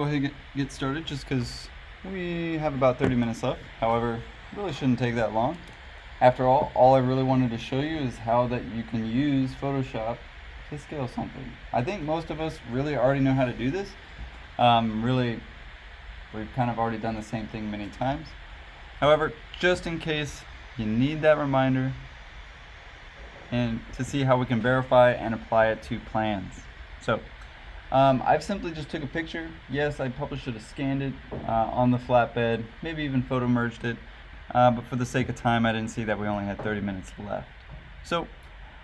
ahead and get started just because we have about 30 minutes left. However, it really shouldn't take that long. After all I really wanted to show you is how that you can use Photoshop to scale something. I think most of us really already know how to do this. Really, we've kind of already done the same thing many times. However, just in case you need that reminder and to see how we can verify and apply it to plans. So, I've simply just took a picture. Yes, I probably should have scanned it on the flatbed, maybe even photo merged it, but for the sake of time I didn't see that we only had 30 minutes left. So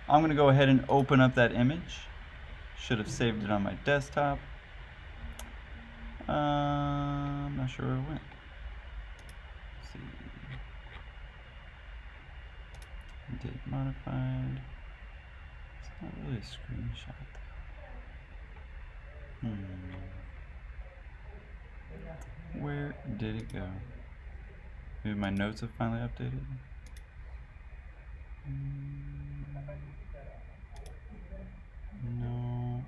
I'm gonna go ahead and open up that image. Should have saved it on my desktop. I'm not sure where it went. Let's see. Date modified. It's not really a screenshot though. Where did it go? Maybe my notes have finally updated. No.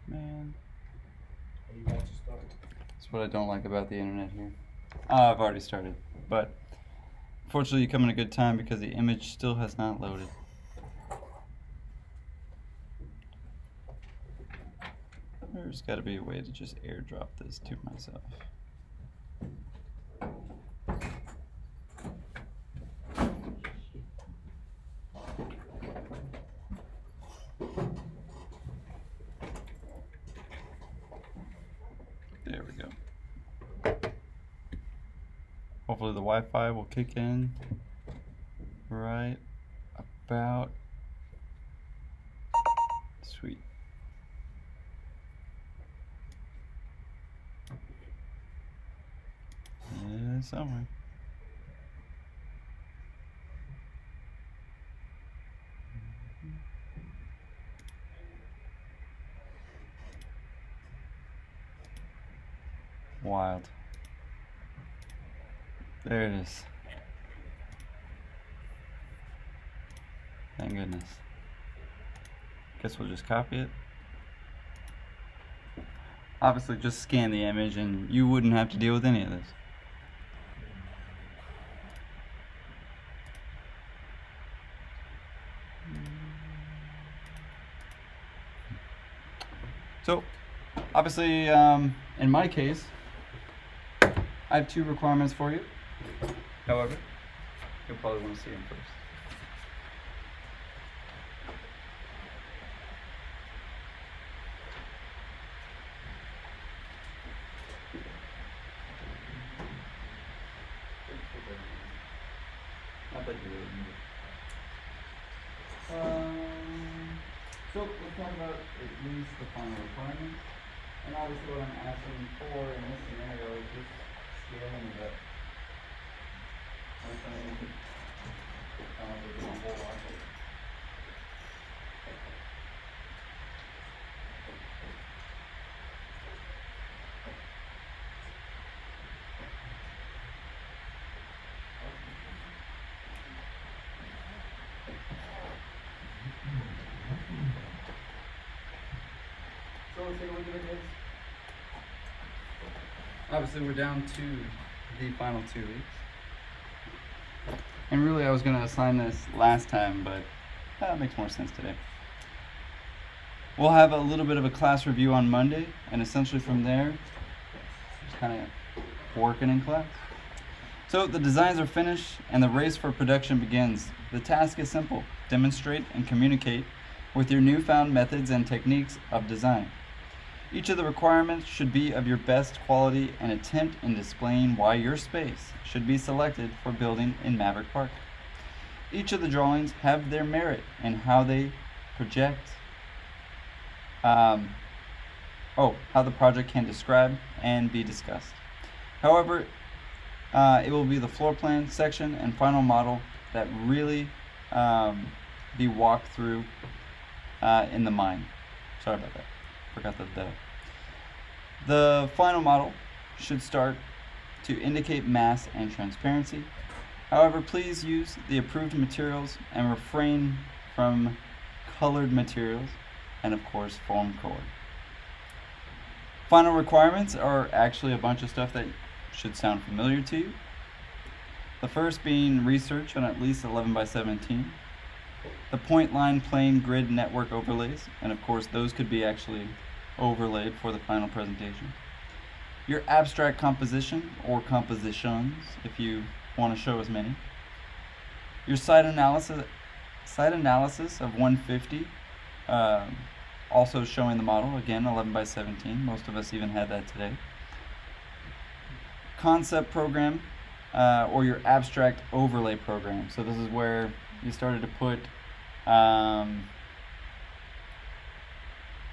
Man. That's what I don't like about the internet here. I've already started, but fortunately you come in a good time because the image still has not loaded. There's got to be a way to just airdrop this to myself. There we go. Hopefully the Wi-Fi will kick in right about. Sweet. Yeah, somewhere. Wild. There it is. Thank goodness. Guess we'll just copy it. Obviously just scan the image and you wouldn't have to deal with any of this. So, obviously, in my case, I have two requirements for you. However, you'll probably want to see them first. I bet you really need it. So let's talk about at least the final requirements. And obviously what I'm asking for in this scenario is just scaling it up. I'm trying to do a whole lot of it. So let's take a look at it, guys. Obviously we're down to the final 2 weeks. And really I was going to assign this last time, but that makes more sense today. We'll have a little bit of a class review on Monday, and essentially from there, just kind of working in class. So the designs are finished and the race for production begins. The task is simple: demonstrate and communicate with your newfound methods and techniques of design. Each of the requirements should be of your best quality and attempt in displaying why your space should be selected for building in Maverick Park. Each of the drawings have their merit in how they project, how the project can describe and be discussed. However, it will be the floor plan section and final model that really be walked through in the mind. Sorry about that. Forgot the. The final model should start to indicate mass and transparency. However, please use the approved materials and refrain from colored materials and of course foam core. Final requirements are actually a bunch of stuff that should sound familiar to you. The first being research on at least 11 by 17. The point line plane grid network overlays, and of course those could be actually overlaid for the final presentation. Your abstract composition or compositions, if you want to show as many. Your site analysis of 150, also showing the model, again 11 by 17. Most of us even had that today. Concept program, or your abstract overlay program. So this is where you started to put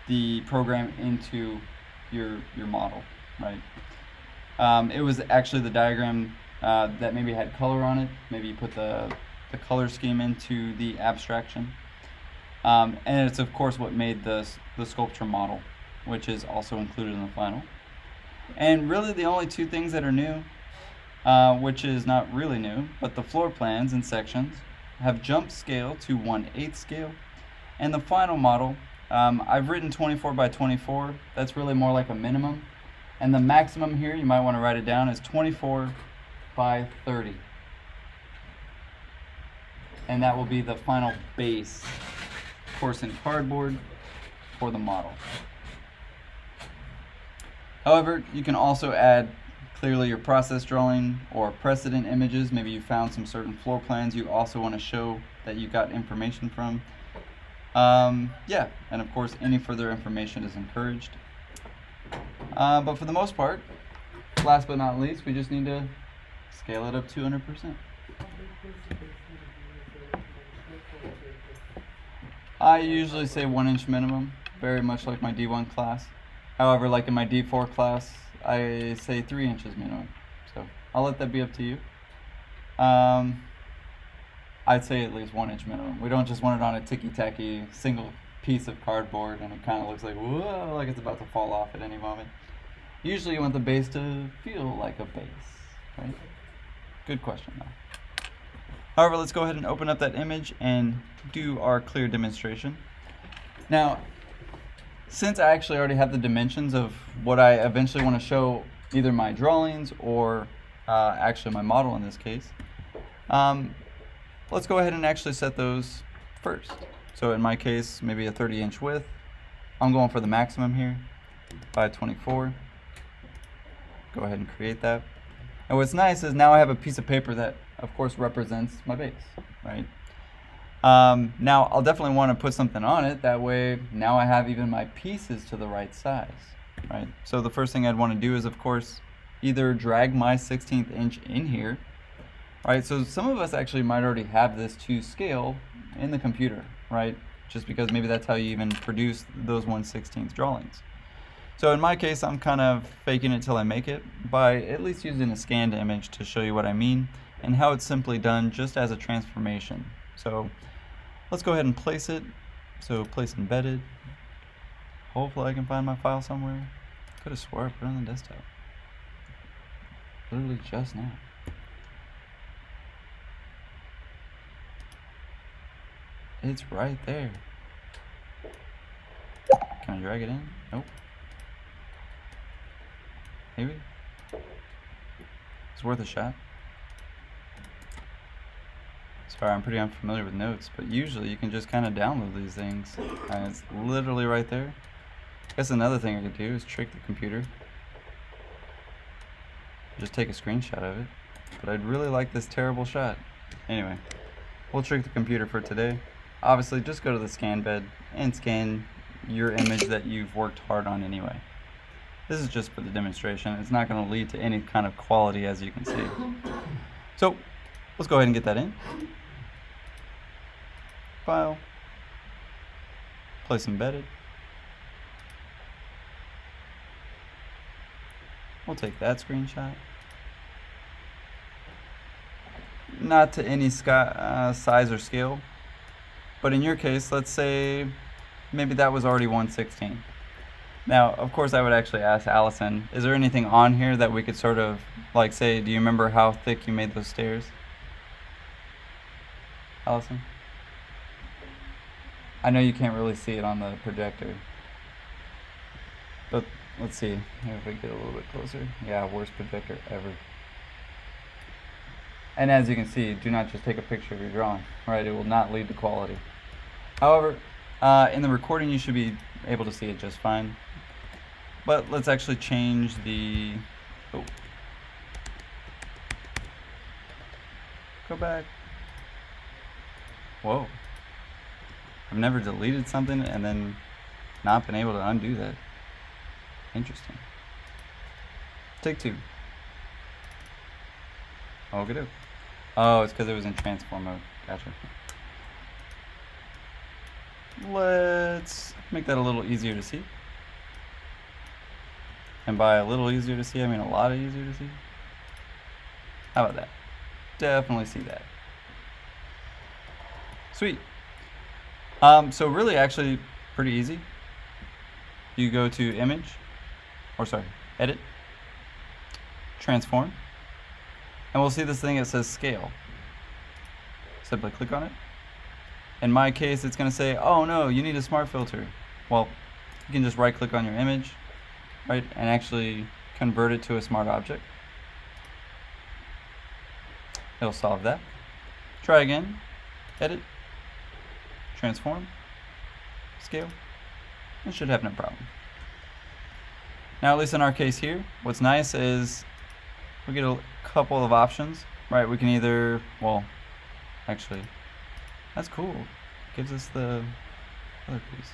the program into your model, right? It was actually the diagram that maybe had color on it. Maybe you put the color scheme into the abstraction. And it's of course what made the sculpture model, which is also included in the final. And really the only two things that are new, which is not really new, but the floor plans and sections have jump scale to 1/8 scale. And the final model, I've written 24 by 24. That's really more like a minimum. And the maximum here, you might want to write it down, is 24 by 30. And that will be the final base, of course, in cardboard for the model. However, you can also add clearly your process drawing or precedent images. Maybe you found some certain floor plans you also want to show that you got information from. Yeah, and of course any further information is encouraged. But for the most part, last but not least, we just need to scale it up 200%. I usually say 1-inch minimum, very much like my D1 class. However, like in my D4 class, I say 3 inches minimum. So I'll let that be up to you. I'd say at least 1-inch minimum. We don't just want it on a ticky-tacky single piece of cardboard and it kind of looks like, whoa, like it's about to fall off at any moment. Usually you want the base to feel like a base, right? Good question though. However, let's go ahead and open up that image and do our clear demonstration. Now, since I actually already have the dimensions of what I eventually want to show, either my drawings or actually my model in this case, let's go ahead and actually set those first. So in my case, maybe a 30-inch width. I'm going for the maximum here, by 24. Go ahead and create that. And what's nice is now I have a piece of paper that, of course, represents my base, right? Now, I'll definitely want to put something on it. That way, now I have even my pieces to the right size, right? So the first thing I'd want to do is, of course, either drag my 16th inch in here, right? So some of us actually might already have this to scale in the computer, right? Just because maybe that's how you even produce those 1/16 drawings. So in my case, I'm kind of faking it till I make it by at least using a scanned image to show you what I mean and how it's simply done just as a transformation. So let's go ahead and place it. So place embedded. Hopefully I can find my file somewhere. Could have swore I put it on the desktop. Literally just now. It's right there. Can I drag it in? Nope. Maybe? It's worth a shot. Sorry, I'm pretty unfamiliar with notes, but usually you can just kind of download these things. And it's literally right there. I guess another thing I could do is trick the computer. Just take a screenshot of it. But I'd really like this terrible shot. Anyway, we'll trick the computer for today. Obviously, just go to the scan bed and scan your image that you've worked hard on anyway. This is just for the demonstration. It's not going to lead to any kind of quality, as you can see. So let's go ahead and get that in. File. Place embedded. We'll take that screenshot. Not to any size or scale, but in your case, let's say maybe that was already 1/16. Now, of course, I would actually ask Allison, is there anything on here that we could sort of, like, say, do you remember how thick you made those stairs? Allison? I know you can't really see it on the projector, but let's see if we get a little bit closer. Yeah, worst projector ever. And as you can see, do not just take a picture of your drawing, right? It will not lead to quality. However, in the recording, you should be able to see it just fine. But let's actually change the, oh. Go back. Whoa. I've never deleted something and then not been able to undo that. Interesting. Take two. Okay. Oh, it's because it was in transform mode. Gotcha. Let's make that a little easier to see. And by a little easier to see, I mean a lot easier to see. How about that? Definitely see that. Sweet. So really actually pretty easy. You go to edit, transform, and we'll see this thing that says scale. Simply click on it. In my case, it's gonna say, oh no, you need a smart filter. Well, you can just right click on your image, right, and actually convert it to a smart object. It'll solve that. Try again, edit, transform, scale. It should have no problem. Now, at least in our case here, what's nice is we get a couple of options, right? We can either, well, actually, that's cool. Gives us the other piece.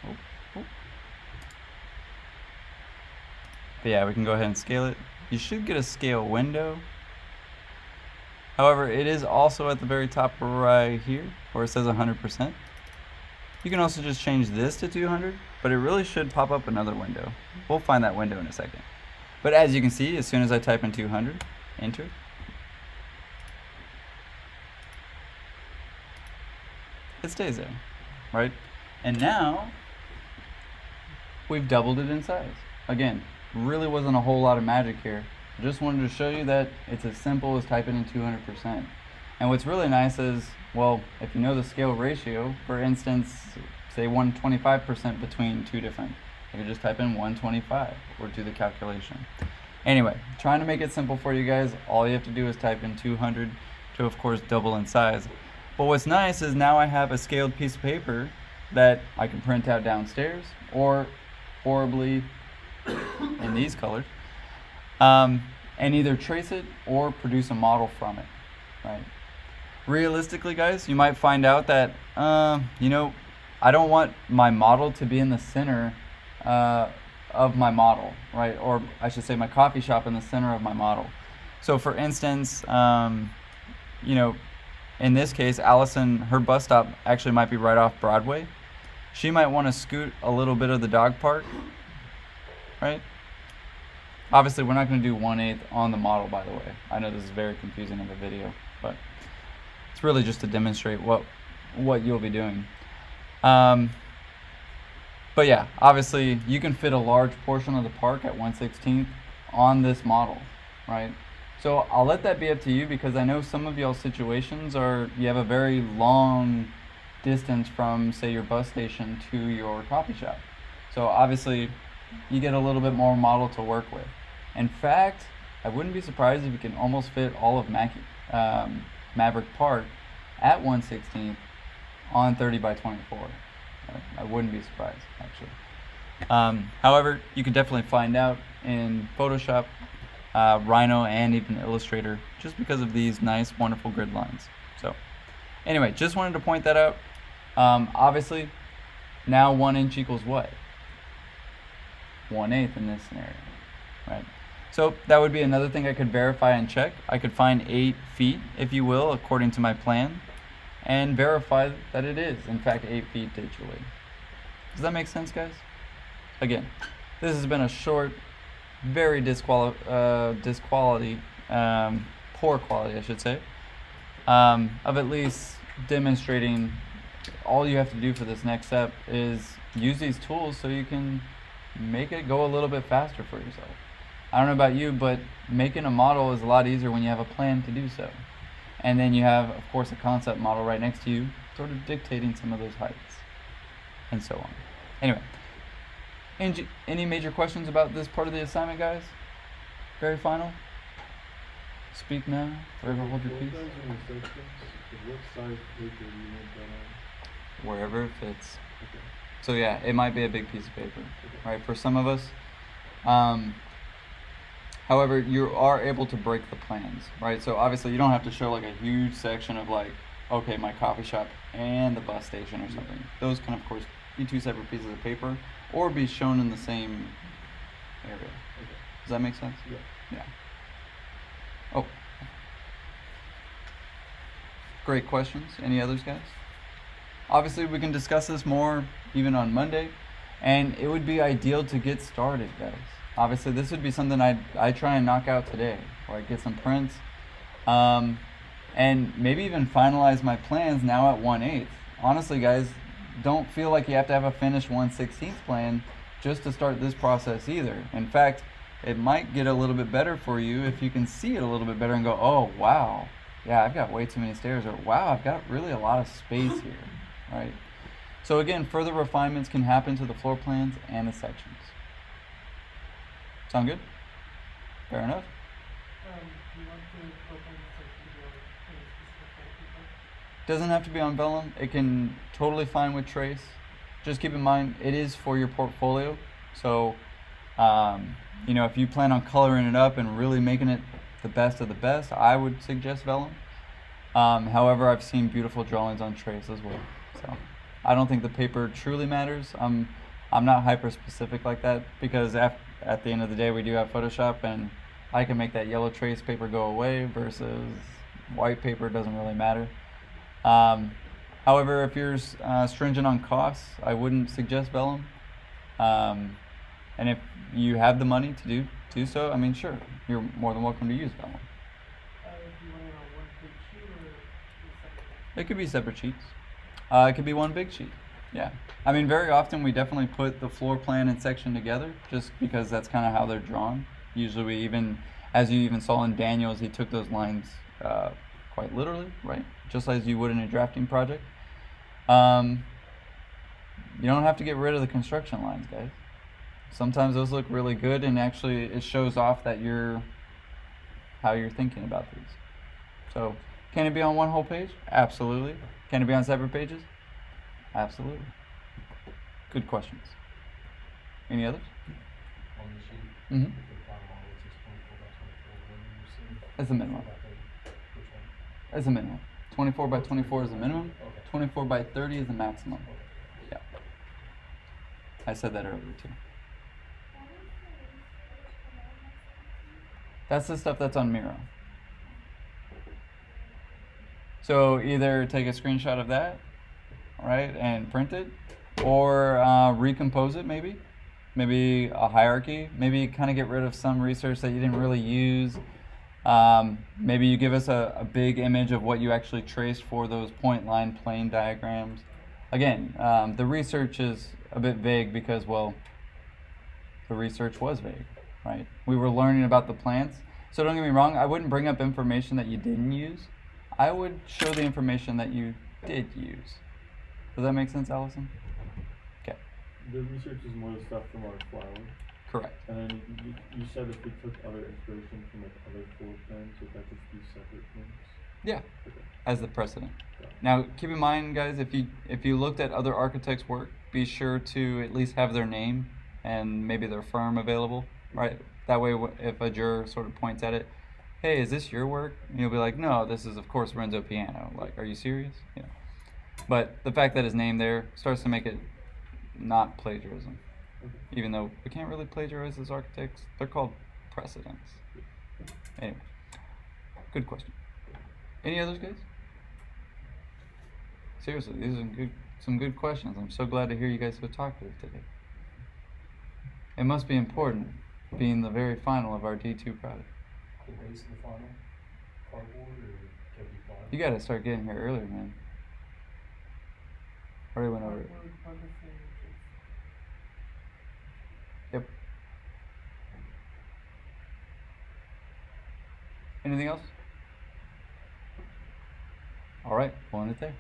Oh. But yeah, we can go ahead and scale it. You should get a scale window. However, it is also at the very top right here where it says 100%. You can also just change this to 200, but it really should pop up another window. We'll find that window in a second. But as you can see, as soon as I type in 200, enter, it stays there, right? And now we've doubled it in size. Again, really wasn't a whole lot of magic here. Just wanted to show you that it's as simple as typing in 200%. And what's really nice is, well, if you know the scale ratio, for instance, say 125% between two different, you can just type in 125 or do the calculation. Anyway, trying to make it simple for you guys, all you have to do is type in 200 to, of course, double in size. But what's nice is now I have a scaled piece of paper that I can print out downstairs, or horribly in these colors, and either trace it or produce a model from it, right? Realistically, guys, you might find out that, you know, I don't want my model to be in the center of my model, right? Or I should say my coffee shop in the center of my model. So for instance, you know, in this case, Allison, her bus stop actually might be right off Broadway. She might want to scoot a little bit of the dog park, right? Obviously, we're not going to do 1/8 on the model, by the way. I know this is very confusing in the video, but it's really just to demonstrate what you'll be doing. But yeah, obviously, you can fit a large portion of the park at 1/16 on this model, right? So I'll let that be up to you, because I know some of y'all's situations are, you have a very long distance from, say, your bus station to your coffee shop. So obviously, you get a little bit more model to work with. In fact, I wouldn't be surprised if you can almost fit all of Maverick Park at 1/16 on 30 by 24. I wouldn't be surprised, actually. However, you can definitely find out in Photoshop, Rhino, and even Illustrator, just because of these nice, wonderful grid lines. So anyway, just wanted to point that out. Obviously, now 1 inch equals what? 1/8 in this scenario, right? So that would be another thing I could verify and check. I could find 8 feet, if you will, according to my plan, and verify that it is, in fact, 8 feet digitally. Does that make sense, guys? Again, this has been a short, very poor quality, I should say, of at least demonstrating all you have to do for this next step is use these tools so you can make it go a little bit faster for yourself. I don't know about you, but making a model is a lot easier when you have a plan to do so. And then you have, of course, a concept model right next to you, sort of dictating some of those heights, and so on. Anyway, Any major questions about this part of the assignment, guys? Very final? Speak now, forever hold your peace. What size paper do you want that on? Wherever it fits. Okay. So yeah, it might be a big piece of paper, Okay. right? For some of us. However, you are able to break the plans, right? So obviously you don't have to show like a huge section of like, okay, my coffee shop and the bus station or something. Those can of course be two separate pieces of paper or be shown in the same area. Okay. Does that make sense? Yeah. Yeah. Oh. Great questions. Any others, guys? Obviously, we can discuss this more even on Monday, and it would be ideal to get started, guys. Obviously, this would be something I try and knock out today, where I get some prints, and maybe even finalize my plans now at 1/8. Honestly, guys, don't feel like you have to have a finished 1/16 plan just to start this process either. In fact, it might get a little bit better for you if you can see it a little bit better and go, oh, wow, yeah, I've got way too many stairs, or wow, I've got really a lot of space here, right? So again, further refinements can happen to the floor plans and the sections. Sound good? Fair enough? Do you want the floor plan section to be on any specific paper? Doesn't have to be on vellum. It can totally fine with trace. Just keep in mind, it is for your portfolio. So, if you plan on coloring it up and really making it the best of the best, I would suggest vellum. However, I've seen beautiful drawings on trace as well. So, I don't think the paper truly matters. I'm not hyper specific like that because at the end of the day, we do have Photoshop, and I can make that yellow trace paper go away versus white paper. Doesn't really matter. However, if you're stringent on costs, I wouldn't suggest vellum. And if you have the money to do so, I mean, sure, you're more than welcome to use vellum. Do you want it on one big sheet or separate? It could be separate sheets. It could be one big sheet. Yeah. I mean, very often we definitely put the floor plan and section together just because that's kind of how they're drawn. Usually we even, as you even saw in Daniel's, he took those lines quite literally, right? Just as you would in a drafting project. You don't have to get rid of the construction lines, guys. Sometimes those look really good, and actually it shows off that how you're thinking about these. So, can it be on one whole page? Absolutely. Can it be on separate pages? Absolutely. Good questions. Any others? On the sheet. Mm-hmm. The final model is 24 by 24. What do you see? That's the minimum. Which one? That's the minimum. 24 by 24 is the minimum. Okay. 24 by 30 is the maximum. Okay. Yeah. I said that earlier too. That's the stuff that's on Miro. So either take a screenshot of that, right, and print it, or recompose it maybe a hierarchy, maybe kind of get rid of some research that you didn't really use. Maybe you give us a big image of what you actually traced for those point line plane diagrams. Again, the research is a bit vague because, well, the research was vague, right? We were learning about the plants. So don't get me wrong, I wouldn't bring up information that you didn't use. I would show the information that you did use. Does that make sense, Allison? Okay. The research is more the stuff from our flower. Correct. And then you said if we took other inspiration from like other floor plans, would that just be separate things? Yeah, Okay. as the precedent. Got it. Now, keep in mind, guys, if you looked at other architects' work, be sure to at least have their name and maybe their firm available, right? That way, if a juror sort of points at it, hey, is this your work? And you'll be like, no, this is, of course, Renzo Piano. Like, are you serious? Yeah. But the fact that his name there starts to make it not plagiarism. Okay. Even though we can't really plagiarize as architects, they're called precedents. Anyway, good question. Any others, guys? Seriously, these are some good questions. I'm so glad to hear you guys so talkative today. It must be important, being the very final of our D2 product. The base of the final cardboard or can it be plywood? You gotta start getting here earlier, man. Already went over it. Cardboard, partisan, Yep. Anything else? All right, we'll end it there.